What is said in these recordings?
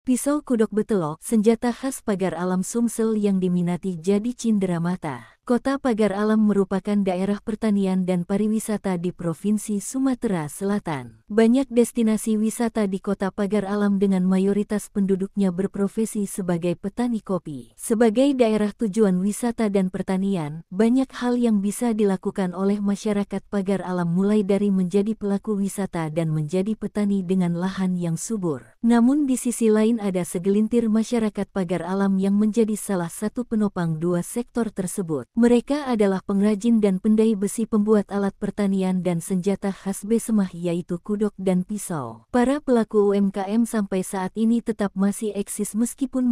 Pisau kudok betelok, senjata khas pagar alam Sumsel yang diminati jadi cenderamata. Kota Pagar Alam merupakan daerah pertanian dan pariwisata di Provinsi Sumatera Selatan. Banyak destinasi wisata di Kota Pagar Alam dengan mayoritas penduduknya berprofesi sebagai petani kopi. Sebagai daerah tujuan wisata dan pertanian, banyak hal yang bisa dilakukan oleh masyarakat Pagar Alam mulai dari menjadi pelaku wisata dan menjadi petani dengan lahan yang subur. Namun di sisi lain ada segelintir masyarakat Pagar Alam yang menjadi salah satu penopang dua sektor tersebut. Mereka adalah pengrajin dan pendai besi pembuat alat pertanian dan senjata khas Besemah yaitu kudok dan pisau. Para pelaku UMKM sampai saat ini tetap masih eksis meskipun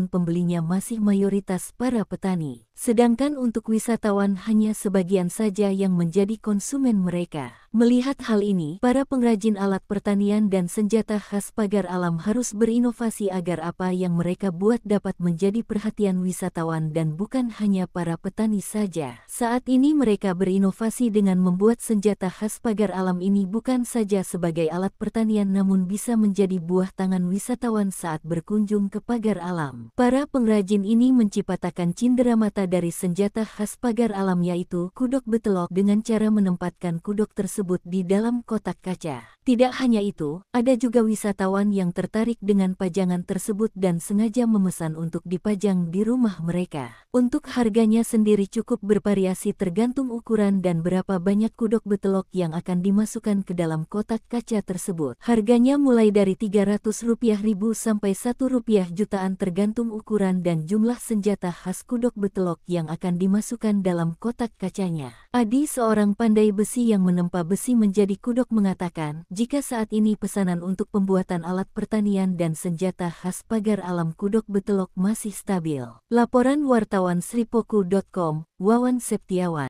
pembelinya masih mayoritas para petani. Sedangkan untuk wisatawan hanya sebagian saja yang menjadi konsumen mereka. Melihat hal ini, para pengrajin alat pertanian dan senjata khas Pagar Alam harus berinovasi agar apa yang mereka buat dapat menjadi perhatian wisatawan dan bukan hanya para petani saja. Saat ini mereka berinovasi dengan membuat senjata khas Pagar Alam ini bukan saja sebagai alat pertanian namun bisa menjadi buah tangan wisatawan saat berkunjung ke Pagar Alam. Para pengrajin ini menciptakan cenderamata dari senjata khas Pagar Alam yaitu kudok betelok dengan cara menempatkan kudok tersebut di dalam kotak kaca. Tidak hanya itu, ada juga wisatawan yang tertarik dengan pajangan tersebut dan sengaja memesan untuk dipajang di rumah mereka. Untuk harganya sendiri cukup bervariasi tergantung ukuran dan berapa banyak kudok betelok yang akan dimasukkan ke dalam kotak kaca tersebut. Harganya mulai dari Rp300.000 sampai Rp1 jutaan tergantung ukuran dan jumlah senjata khas kudok betelok yang akan dimasukkan dalam kotak kacanya. Adi, seorang pandai besi yang menempa besi menjadi kudok, mengatakan, jika saat ini pesanan untuk pembuatan alat pertanian dan senjata khas Pagar Alam kudok betelok masih stabil. Laporan wartawan Sripoku.com, Wawan Septiawan.